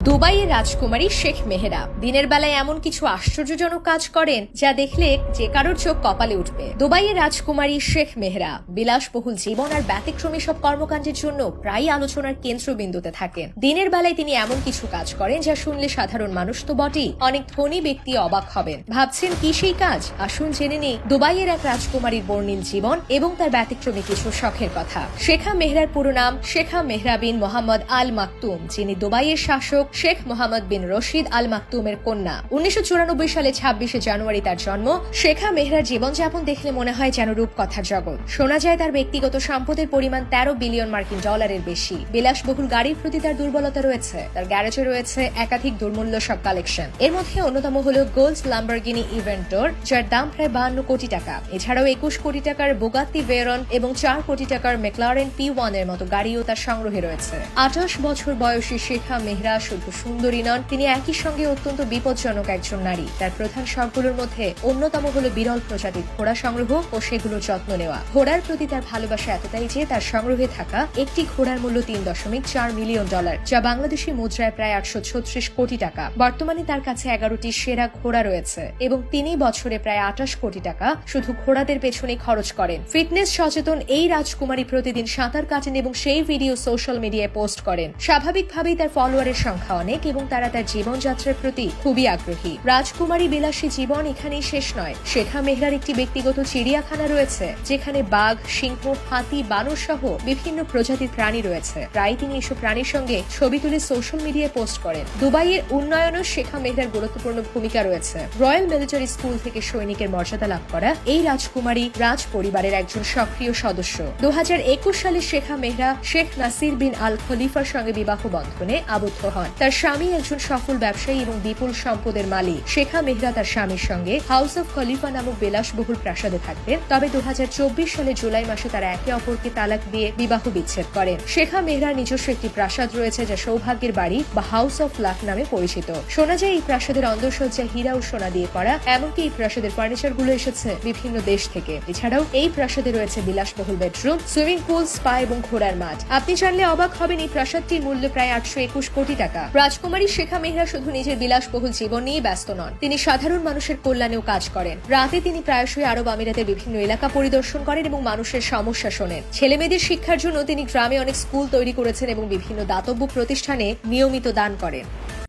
দুবাইয়ের রাজকুমারী শেখ মেহেরা দিনের বেলায় এমন কিছু আশ্চর্যজনক কাজ করেন যা দেখলে যে কারোর চোখ কপালে উঠবে। দুবাইয়ের রাজকুমারী শেখ মেহেরা বিলাসবহুল জীবন আর ব্যতিক্রমী সব কর্মকাণ্ডের জন্য প্রায় আলোচনার কেন্দ্রবিন্দুতে থাকেন। দিনের বেলায় তিনি এমন কিছু কাজ করেন যা শুনলে সাধারণ মানুষ তো বটেই, অনেক ধনী ব্যক্তি অবাক হবেন। ভাবছেন কি সেই কাজ? আসুন জেনে নিই দুবাইয়ের এক রাজকুমারীর বর্ণিল জীবন এবং তার ব্যতিক্রমী কিছু শখের কথা। শেখা মেহরার পুরো নাম শেখা মেহরা বিন মোহাম্মদ আল মাকতুম, যিনি দুবাইয়ের শাসক শেখ মোহাম্মদ বিন রশিদ আল মাকতুমের কন্যা। 1994 সালে 26শে জানুয়ারি তার জন্ম। শেখা মেহরার জীবনযাপন দেখলে মনে হয় যেন রূপকথার জগৎ। শোনা যায় তার ব্যক্তিগত সম্পদের পরিমাণ 13 বিলিয়ন মার্কিন ডলারের বেশি। বিলাসবহুল গাড়ির প্রতি তার দুর্বলতা রয়েছে। তার গ্যারেজে রয়েছে একাধিক দুর্মূল্য সব কালেকশন। এর মধ্যে অন্যতম হল গোল্ড লাম্বরগিনি ইভেন্টর, যার দাম প্রায় 52 কোটি টাকা। এছাড়াও 21 কোটি টাকার বুগাত্তি ভেরন এবং 4 কোটি টাকার ম্যাকলারেন P1 এর মতো গাড়িও তার সংগ্রহে রয়েছে। 28 বছর বয়সী শেখা মেহরা শুধু সুন্দরী নন, তিনি একই সঙ্গে অত্যন্ত বিপজ্জনক একজন নারী। তার প্রধান শখগুলোর মধ্যে অন্যতম হল বিরল প্রজাতির ঘোড়া সংগ্রহ ও সেগুলোর যত্ন নেওয়া। ঘোড়ার প্রতি তার ভালোবাসা এতটাই যে তার সংগ্রহে থাকা একটি ঘোড়ার মূল্য 3.4 মিলিয়ন ডলার, যা বাংলাদেশি মুদ্রায় প্রায় 836 কোটি টাকা। বর্তমানে তার কাছে 11টি সেরা ঘোড়া রয়েছে এবং তিনি বছরে প্রায় 28 কোটি টাকা শুধু ঘোড়াদের পেছনে খরচ করেন। ফিটনেস সচেতন এই রাজকুমারী প্রতিদিন সাঁতার কাটেন এবং সেই ভিডিও সোশ্যাল মিডিয়ায় পোস্ট করেন। স্বাভাবিকভাবেই তার ফলোয়ারের সংখ্যা অনেক এবং তারা তার জীবনযাত্রার প্রতি খুবই আগ্রহী। রাজকুমারী বিলাসী জীবন এখানেই শেষ নয়। শেখা মেহরার একটি ব্যক্তিগত চিড়িয়াখানা রয়েছে, যেখানে বাঘ, সিংহ, হাতি, বানর সহ বিভিন্ন প্রজাতির প্রাণী রয়েছে। প্রায় তিনি এসব প্রাণীর সঙ্গে ছবি তুলে সোশ্যাল মিডিয়ায় পোস্ট করেন। দুবাইয়ের উন্নয়নেও শেখা মেহরার গুরুত্বপূর্ণ ভূমিকা রয়েছে। রয়্যাল মিলিটারি স্কুল থেকে সৈনিকের মর্যাদা লাভ করা এই রাজকুমারী রাজ পরিবারের একজন সক্রিয় সদস্য। 2021 সালে শেখা মেহরা শেখ নাসির বিন আল খলিফার সঙ্গে বিবাহ বন্ধনে আবদ্ধ হন। তার স্বামী একজন সফল ব্যবসায়ী এবং বিপুল সম্পদের মালিক। শেখা মেহরা তার স্বামীর সঙ্গে হাউস অব খলিফা নামক বিলাসবহুল প্রাসাদে থাকতেন। তবে 2024 সালে জুলাই মাসে তারা একে অপরকে তালাক দিয়ে বিবাহ বিচ্ছেদ করেন। শেখা মেহরার নিজস্ব একটি প্রাসাদ রয়েছে, যা সৌভাগ্যের বাড়ি বা হাউস অফ লাক নামে পরিচিত। শোনা যায় এই প্রাসাদের অন্দরসজ্জা হীরা ও সোনা দিয়ে করা, এমনকি এই প্রাসাদের ফার্নিচার গুলো এসেছে বিভিন্ন দেশ থেকে। এছাড়াও এই প্রাসাদে রয়েছে বিলাসবহুল বেডরুম, সুইমিং পুল, স্পা এবং ঘোড়ার মাঠ। আপনি জানলে অবাক হবেন এই প্রাসাদটির মূল্য প্রায় 821 কোটি টাকা। রাজকুমারী শেখা মেহরা শুধু নিজের বিলাসবহুল জীবন নিয়ে ব্যস্ত নন, তিনি সাধারণ মানুষের কল্যাণেও কাজ করেন। রাতে তিনি প্রায়শই আরব আমিরাতের বিভিন্ন এলাকা পরিদর্শন করেন এবং মানুষের সমস্যা শোনেন। ছেলেমেয়েদের শিক্ষার জন্য তিনি গ্রামে অনেক স্কুল তৈরি করেছেন এবং বিভিন্ন দাতব্য প্রতিষ্ঠানে নিয়মিত দান করেন।